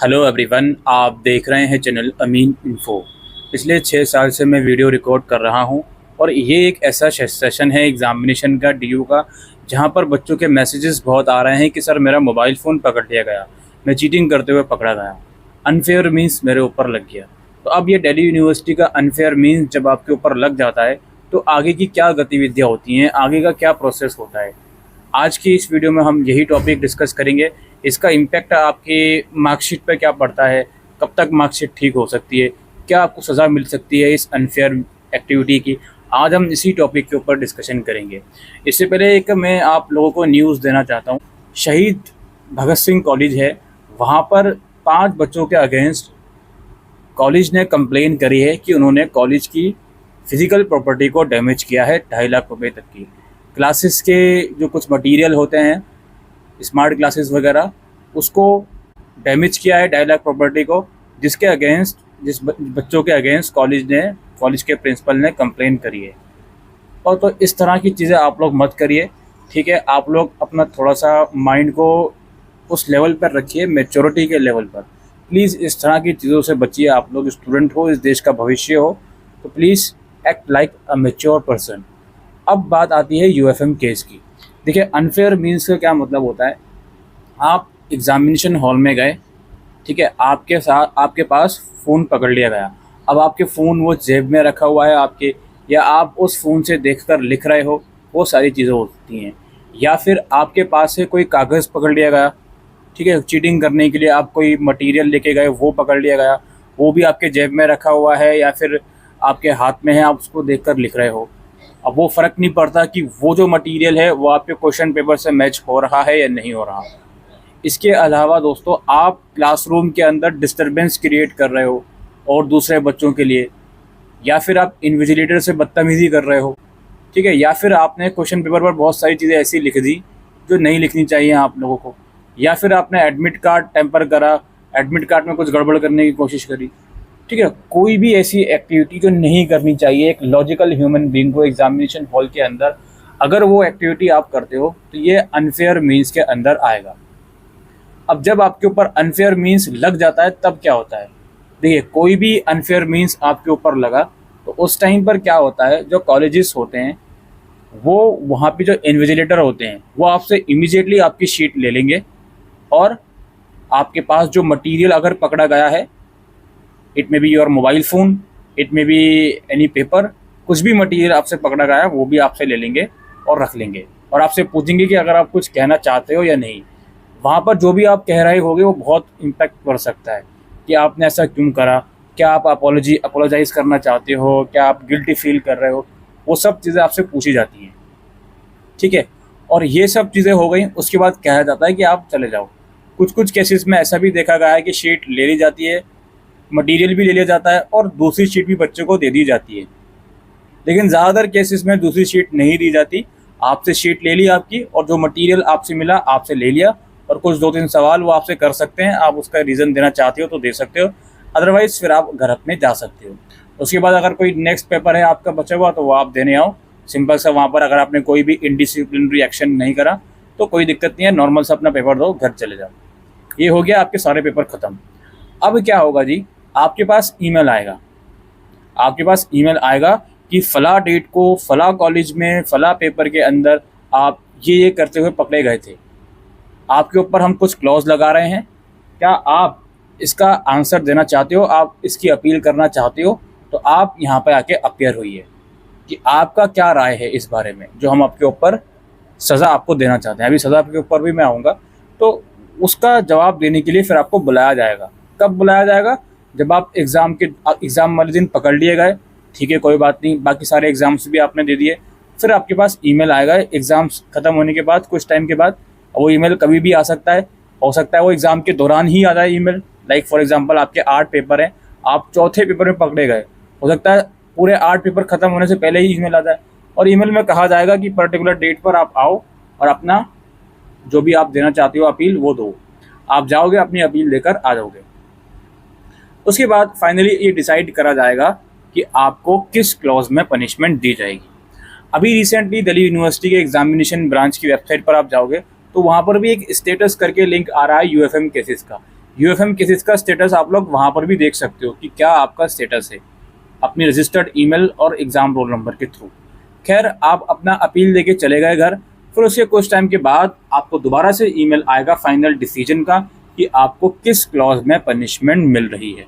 Hello everyone, आप देख रहे हैं चैनल अमीन इन्फो। पिछले 6 साल से मैं वीडियो रिकॉर्ड कर रहा हूं और ये एक ऐसा सेशन है एग्ज़ामिनेशन का डीयू का, जहां पर बच्चों के मैसेजेस बहुत आ रहे हैं कि सर मेरा मोबाइल फ़ोन पकड़ लिया गया, मैं चीटिंग करते हुए पकड़ा गया, अनफेयर मीन्स मेरे ऊपर लग गया। तो अब ये दिल्ली यूनिवर्सिटी का अनफेयर मीन्स जब आपके ऊपर लग जाता है तो आगे की क्या गतिविधियाँ होती हैं, आगे का क्या प्रोसेस होता है। आज की इस वीडियो में हम यही टॉपिक डिस्कस करेंगे। इसका इम्पैक्ट आपके मार्कशीट पर क्या पड़ता है, कब तक मार्कशीट ठीक हो सकती है, क्या आपको सज़ा मिल सकती है इस अनफेयर एक्टिविटी की। आज हम इसी टॉपिक के ऊपर डिस्कशन करेंगे। इससे पहले एक मैं आप लोगों को न्यूज़ देना चाहता हूँ। शहीद भगत सिंह कॉलेज है, वहाँ पर 5 बच्चों के अगेंस्ट कॉलेज ने कंप्लेन करी है कि उन्होंने कॉलेज की फ़िज़िकल प्रॉपर्टी को डैमेज किया है 2.5 लाख रुपए तक की। क्लासेस के जो कुछ मटेरियल होते हैं, स्मार्ट क्लासेस वगैरह, उसको डैमेज किया है 2.5 लाख प्रॉपर्टी को, जिसके अगेंस्ट बच्चों के अगेंस्ट कॉलेज के प्रिंसिपल ने कंप्लेन करी है। और तो इस तरह की चीज़ें आप लोग मत करिए, ठीक है। आप लोग अपना थोड़ा सा माइंड को उस लेवल पर रखिए, मैच्योरिटी के लेवल पर। प्लीज़ इस तरह की चीज़ों से बचिए। आप लोग स्टूडेंट हो, इस देश का भविष्य हो, तो please act like a mature person. अब बात आती है यूएफएम केस की। देखिए, अनफेयर मीन्स का क्या मतलब होता है। आप एग्ज़ामिनेशन हॉल में गए, ठीक है, आपके पास फ़ोन पकड़ लिया गया। अब आपके फ़ोन वो जेब में रखा हुआ है आपके, या आप उस फ़ोन से देखकर लिख रहे हो, वो सारी चीज़ें होती हैं। या फिर आपके पास से कोई कागज़ पकड़ लिया गया, ठीक है, चीटिंग करने के लिए आप कोई मटेरियल लेके गए, वो पकड़ लिया गया, वो भी आपके जेब में रखा हुआ है या फिर आपके हाथ में है, आप उसको देखकर लिख रहे हो। अब वो फ़र्क नहीं पड़ता कि वो जो मटेरियल है वो आपके क्वेश्चन पेपर से मैच हो रहा है या नहीं हो रहा। इसके अलावा दोस्तों, आप क्लासरूम के अंदर डिस्टरबेंस क्रिएट कर रहे हो और दूसरे बच्चों के लिए, या फिर आप इन्विजिलेटर से बदतमीज़ी कर रहे हो, ठीक है, या फिर आपने क्वेश्चन पेपर पर बहुत सारी चीज़ें ऐसी लिख दी जो नहीं लिखनी चाहिए आप लोगों को, या फिर आपने एडमिट कार्ड टेम्पर करा, एडमिट कार्ड में कुछ गड़बड़ करने की कोशिश करी, ठीक है। कोई भी ऐसी एक्टिविटी जो नहीं करनी चाहिए एक लॉजिकल ह्यूमन बीइंग को एग्जामिनेशन हॉल के अंदर, अगर वो एक्टिविटी आप करते हो तो ये अनफेयर मीन्स के अंदर आएगा। अब जब आपके ऊपर अनफेयर मीन्स लग जाता है तब क्या होता है। देखिए, कोई भी अनफेयर मीन्स आपके ऊपर लगा तो उस टाइम पर क्या होता है, जो कॉलेजेस होते हैं वो वहाँ पे जो इन्विजिलेटर होते हैं वो आपसे इमीडिएटली आपकी शीट ले लेंगे और आपके पास जो मटेरियल अगर पकड़ा गया है, it may be your mobile phone, it may be any paper, कुछ भी मटेरियल आपसे पकड़ा गया है वो भी आपसे ले लेंगे और रख लेंगे और आपसे पूछेंगे कि अगर आप कुछ कहना चाहते हो या नहीं। वहाँ पर जो भी आप कह रहे होगे वो बहुत इम्पैक्ट कर सकता है कि आपने ऐसा क्यों करा, क्या आप अपोलोजाइज़ करना चाहते हो, क्या आप गिल्टी फील कर रहे हो, वो सब चीज़ें आपसे पूछी जाती हैं, ठीक है। और ये सब चीज़ें हो गई, उसके बाद कहा जाता है कि आप चले जाओ। कुछ केसेस में ऐसा भी देखा गया है कि शीट ले ली जाती है, मटेरियल भी ले लिया जाता है और दूसरी शीट भी बच्चों को दे दी जाती है। लेकिन ज़्यादातर केसेस में दूसरी शीट नहीं दी जाती, आपसे शीट ले ली आपकी और जो मटेरियल आपसे मिला आपसे ले लिया, और कुछ 2-3 सवाल वो आपसे कर सकते हैं, आप उसका रीज़न देना चाहते हो तो दे सकते हो, अदरवाइज़ फिर आप घर अपने जा सकते हो। उसके बाद अगर कोई नेक्स्ट पेपर है आपका बचा हुआ तो वो आप देने आओ, सिंपल सा। वहाँ पर अगर आपने कोई भी इनडिसिप्लिनरी एक्शन नहीं करा तो कोई दिक्कत नहीं है, नॉर्मल सा अपना पेपर दो, घर चले जाओ। ये हो गया, आपके सारे पेपर ख़त्म। अब क्या होगा जी, आपके पास ईमेल आएगा, आपके पास ईमेल आएगा कि फ़लाँ डेट को फ़लाँ कॉलेज में फ़लाँ पेपर के अंदर आप ये करते हुए पकड़े गए थे, आपके ऊपर हम कुछ क्लॉज लगा रहे हैं, क्या आप इसका आंसर देना चाहते हो, आप इसकी अपील करना चाहते हो, तो आप यहाँ पे आके अपीयर होइए कि आपका क्या राय है इस बारे में, जो हम आपके ऊपर सज़ा आपको देना चाहते हैं। अभी सज़ा के ऊपर भी मैं आऊँगा, तो उसका जवाब देने के लिए फिर आपको बुलाया जाएगा। कब बुलाया जाएगा, जब आप एग्ज़ाम वाले दिन पकड़ लिए गए, ठीक है, कोई बात नहीं, बाकी सारे एग्ज़ाम्स भी आपने दे दिए, फिर आपके पास ईमेल आएगा एग्ज़ाम्स ख़त्म होने के बाद, कुछ टाइम के बाद। वो ईमेल कभी भी आ सकता है, हो सकता है वो एग्ज़ाम के दौरान ही आ जाए ईमेल। लाइक फॉर एग्जांपल आपके 8 पेपर हैं, आप चौथे पेपर में पकड़े गए, हो सकता है पूरे 8 पेपर ख़त्म होने से पहले ही ईमेल आ जाए और ईमेल में कहा जाएगा कि पर्टिकुलर डेट पर आप आओ और अपना जो भी आप देना चाहते हो अपील वो दो। आप जाओगे, अपनी अपील देकर आ जाओगे। उसके बाद फाइनली ये डिसाइड करा जाएगा कि आपको किस क्लॉज में पनिशमेंट दी जाएगी। अभी रिसेंटली दिल्ली यूनिवर्सिटी के एग्जामिनेशन ब्रांच की वेबसाइट पर आप जाओगे तो वहाँ पर भी एक स्टेटस करके लिंक आ रहा है यूएफएम केसेस का, यूएफएम केसेस का स्टेटस आप लोग वहाँ पर भी देख सकते हो कि क्या आपका स्टेटस है अपनी रजिस्टर्ड ईमेल और एग्ज़ाम रोल नंबर के थ्रू। खैर, आप अपना अपील देके चले गए घर, फिर उसके कुछ टाइम के बाद आपको दोबारा से ईमेल आएगा फाइनल डिसीजन का कि आपको किस क्लॉज में पनिशमेंट मिल रही है।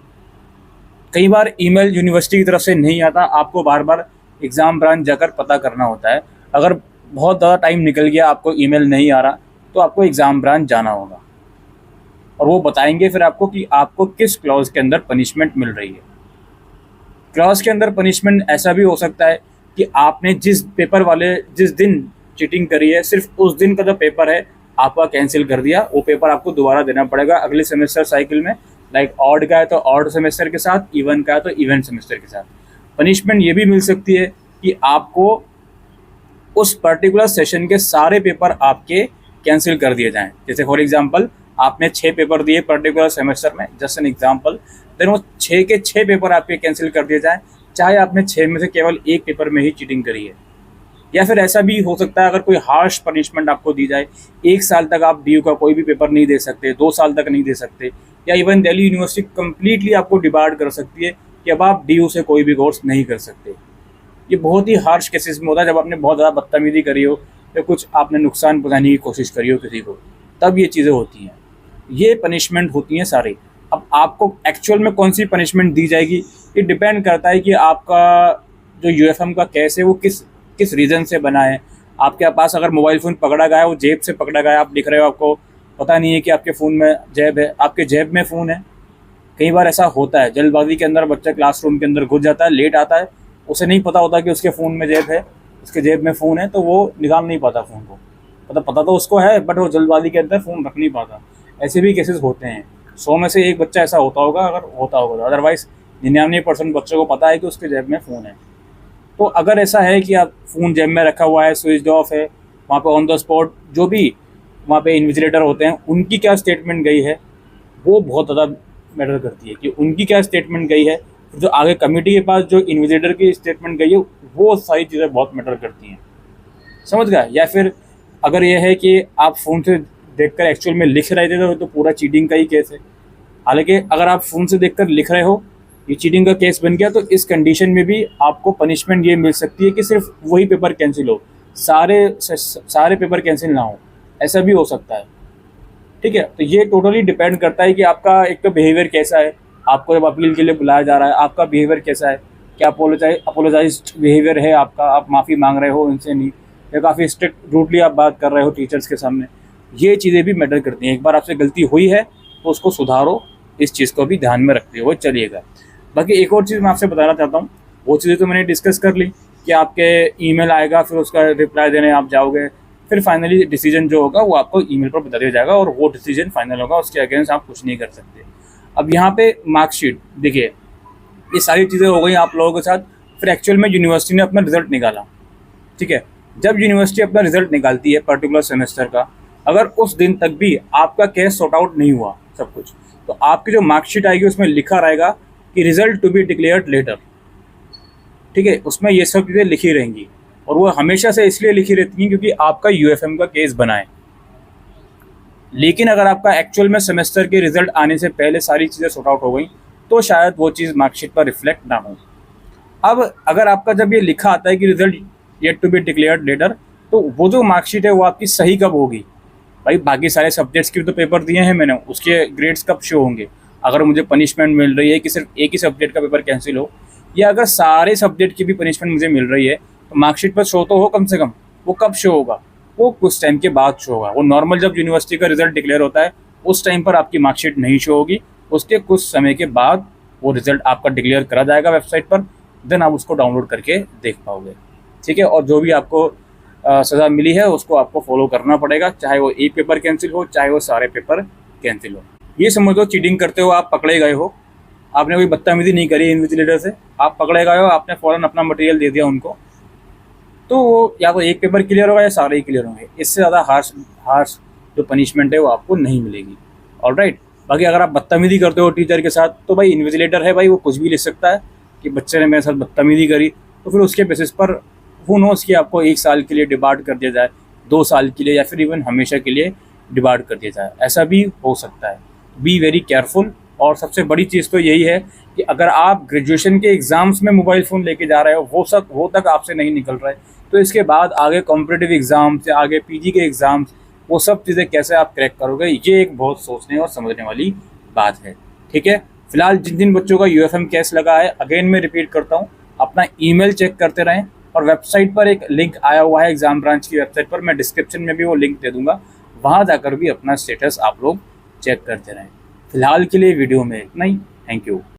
कई बार ईमेल यूनिवर्सिटी की तरफ से नहीं आता, आपको बार बार एग्ज़ाम ब्रांच जाकर पता करना होता है। अगर बहुत ज़्यादा टाइम निकल गया, आपको ईमेल नहीं आ रहा, तो आपको एग्ज़ाम ब्रांच जाना होगा और वो बताएंगे फिर आपको कि आपको किस क्लॉज के अंदर पनिशमेंट मिल रही है। क्लॉज के अंदर पनिशमेंट ऐसा भी हो सकता है कि आपने जिस दिन चीटिंग करी है, सिर्फ उस दिन का जो पेपर है आपका कैंसिल कर दिया, वो पेपर आपको दोबारा देना पड़ेगा अगले सेमेस्टर साइकिल में। लाइक ऑड का है तो ऑड सेमेस्टर के साथ, इवन का है तो इवन सेमेस्टर के साथ। पनिशमेंट ये भी मिल सकती है कि आपको उस पर्टिकुलर सेशन के सारे पेपर आपके कैंसिल कर दिए जाएं। जैसे फॉर एग्जांपल आपने 6 पेपर दिए पर्टिकुलर सेमेस्टर में, जस्ट एन एग्जांपल, देन वो 6 के 6 पेपर आपके कैंसिल कर दिए जाएं, चाहे आपने 6 में से केवल एक पेपर में ही चीटिंग करी है। या फिर ऐसा भी हो सकता है अगर कोई हार्श पनिशमेंट आपको दी जाए, 1 साल तक आप डीयू का कोई भी पेपर नहीं दे सकते, 2 साल तक नहीं दे सकते, या इवन दिल्ली यूनिवर्सिटी कंप्लीटली आपको डिबार्ड कर सकती है कि अब आप डीयू से कोई भी कोर्स नहीं कर सकते। ये बहुत ही हार्श केसेस में होता है जब आपने बहुत ज़्यादा बदतमीजी करी हो या कुछ आपने नुकसान पहुंचाने की कोशिश करी हो किसी को, तब ये चीज़ें होती हैं। ये पनिशमेंट होती हैं सारी। अब आपको एक्चुअल में कौन सी पनिशमेंट दी जाएगी, ये डिपेंड करता है कि आपका जो यूएफएम का केस है वो किस रीज़न से बना है। आपके पास अगर मोबाइल फ़ोन पकड़ा गया है, वो जेब से पकड़ा गया है, आप लिख रहे हो, आपको पता नहीं है कि आपके फ़ोन में जेब है, आपके जेब में फ़ोन है। कई बार ऐसा होता है, जल्दबाजी के अंदर बच्चा क्लासरूम के अंदर घुस जाता है, लेट आता है, उसे नहीं पता होता कि उसके फ़ोन में जेब है, उसके जेब में फ़ोन है, तो वो निकाल नहीं पाता फ़ोन को। पता तो उसको है, बट वो जल्दबाजी के अंदर फ़ोन रख नहीं पाता। ऐसे भी केसेस होते हैं। 100 में से एक बच्चा ऐसा होता होगा, अगर होता होगा तो। अदरवाइज़ 99% बच्चों को पता है कि उसके जेब में फ़ोन है। तो अगर ऐसा है कि आप फ़ोन जेब में रखा हुआ है, स्विच ऑफ है, वहाँ पे ऑन द स्पॉट जो भी वहाँ पे इन्विजिलेटर होते हैं उनकी क्या स्टेटमेंट गई है, वो बहुत ज़्यादा मैटर करती है कि उनकी क्या स्टेटमेंट गई है। जो आगे कमेटी के पास जो इन्विजिलेटर की स्टेटमेंट गई है, वो सारी चीज़ें बहुत मैटर करती हैं, समझ गए। या फिर अगर ये है कि आप फ़ोन से देखकर एक्चुअल में लिख रहे थे तो पूरा चीटिंग का ही केस है। हालांकि अगर आप फ़ोन से देखकर लिख रहे हो, ये चीटिंग का केस बन गया, तो इस कंडीशन में भी आपको पनिशमेंट ये मिल सकती है कि सिर्फ वही पेपर कैंसिल हो, सारे पेपर कैंसिल ना हो, ऐसा भी हो सकता है। ठीक है, तो ये टोटली डिपेंड करता है कि आपका एक तो बिहेवियर कैसा है, आपको जब अपील के लिए बुलाया जा रहा है आपका बिहेवियर कैसा है, क्या अपोलोजाइज बिहेवियर है आपका, आप माफ़ी मांग रहे हो इनसे नहीं, या काफ़ी स्ट्रिक्ट रूटली आप बात कर रहे हो टीचर्स के सामने। ये चीज़ें भी मैटर करती हैं। एक बार आपसे गलती हुई है तो उसको सुधारो, इस चीज़ को भी ध्यान में रखते हुए चलिएगा। बाकी एक और चीज़ मैं आपसे बताना चाहता हूँ, वो चीज़ें तो मैंने डिस्कस कर ली कि आपके ईमेल आएगा, फिर उसका रिप्लाई देने आप जाओगे, फिर फाइनली डिसीजन जो होगा वो आपको ईमेल पर बता दिया जाएगा और वो डिसीजन फाइनल होगा, उसके अगेंस्ट आप कुछ नहीं कर सकते। अब यहाँ पे मार्कशीट देखिए, ये सारी चीज़ें हो गई आप लोगों के साथ। फिर एक्चुअल में यूनिवर्सिटी ने अपना रिजल्ट निकाला, ठीक है। जब यूनिवर्सिटी अपना रिजल्ट निकालती है पर्टिकुलर सेमेस्टर का, अगर उस दिन तक भी आपका केस सॉर्ट आउट नहीं हुआ सब कुछ, तो आपकी जो मार्कशीट आएगी उसमें लिखा रहेगा कि result to be declared later, ठीक है। उसमें ये सब चीज़ें लिखी रहेंगी और वो हमेशा से इसलिए लिखी रहती हैं क्योंकि आपका यूएफएम का केस बना है। लेकिन अगर आपका एक्चुअल में सेमेस्टर के रिजल्ट आने से पहले सारी चीज़ें सॉर्ट आउट हो गई तो शायद वो चीज़ मार्कशीट पर रिफ्लेक्ट ना हो। अब अगर आपका जब ये लिखा आता है कि result yet to be declared later, तो वो जो मार्कशीट है वो आपकी सही कब होगी भाई? बाकी सारे सब्जेक्ट्स के भी तो पेपर दिए हैं मैंने, उसके ग्रेड्स कब शो होंगे? अगर मुझे पनिशमेंट मिल रही है कि सिर्फ एक ही सब्जेक्ट का पेपर कैंसिल हो, या अगर सारे सब्जेक्ट की भी पनिशमेंट मुझे मिल रही है, तो मार्कशीट पर शो तो हो कम से कम। वो कब शो होगा? वो कुछ टाइम के बाद शो होगा। वो नॉर्मल जब यूनिवर्सिटी का रिजल्ट डिक्लेयर होता है उस टाइम पर आपकी मार्कशीट नहीं शो होगी, उसके कुछ समय के बाद वो रिजल्ट आपका डिक्लेयर करा जाएगा वेबसाइट पर, देन आप उसको डाउनलोड करके देख पाओगे, ठीक है। और जो भी आपको सज़ा मिली है उसको आपको फॉलो करना पड़ेगा, चाहे वो एक पेपर कैंसिल हो, चाहे वो सारे पेपर कैंसिल हो। ये समझ लो चीटिंग करते हो आप पकड़े गए हो, आपने कोई बदतमीजी नहीं करी इन्विजिलेटर से, आप पकड़े गए हो, आपने फ़ौरन अपना मटेरियल दे दिया उनको, तो वो या तो एक पेपर क्लियर होगा या सारे ही क्लियर होंगे। इससे ज़्यादा हार्श जो पनिशमेंट है वो आपको नहीं मिलेगी। ऑलराइट। बाकी अगर आप बदतमीजी करते हो टीचर के साथ, तो भाई इन्विजिलेटर है भाई, वो कुछ भी लिख सकता है कि बच्चे ने मेरे साथ बदतमीजी करी, तो फिर उसके बेसिस पर हू नोस कि आपको 1 साल के लिए डिबार्ड कर दिया जाए, 2 साल के लिए, या फिर इवन हमेशा के लिए डिबार्ड कर दिया जाए, ऐसा भी हो सकता है। Be very careful. और सबसे बड़ी चीज़ तो यही है कि अगर आप ग्रेजुएशन के एग्ज़ाम्स में मोबाइल फ़ोन लेके जा रहे हो, वो तक आपसे नहीं निकल रहा है, तो इसके बाद आगे कॉम्पिटिटिव एग्ज़ाम्स या आगे पीजी के एग्ज़ाम्स, वो सब चीज़ें कैसे आप क्रैक करोगे, ये एक बहुत सोचने और समझने वाली बात है। ठीक है, फिलहाल जिन जिन बच्चों का यूएफएम केस लगा है, अगेन मैं रिपीट करता हूँ, अपना ईमेल चेक करते रहें। और वेबसाइट पर एक लिंक आया हुआ है एग्ज़ाम ब्रांच की वेबसाइट पर, मैं डिस्क्रिप्शन में भी वो लिंक दे दूँगा, वहाँ जाकर भी अपना स्टेटस आप लोग चेक करते रहें। फिलहाल के लिए वीडियो में इतना ही। Thank you.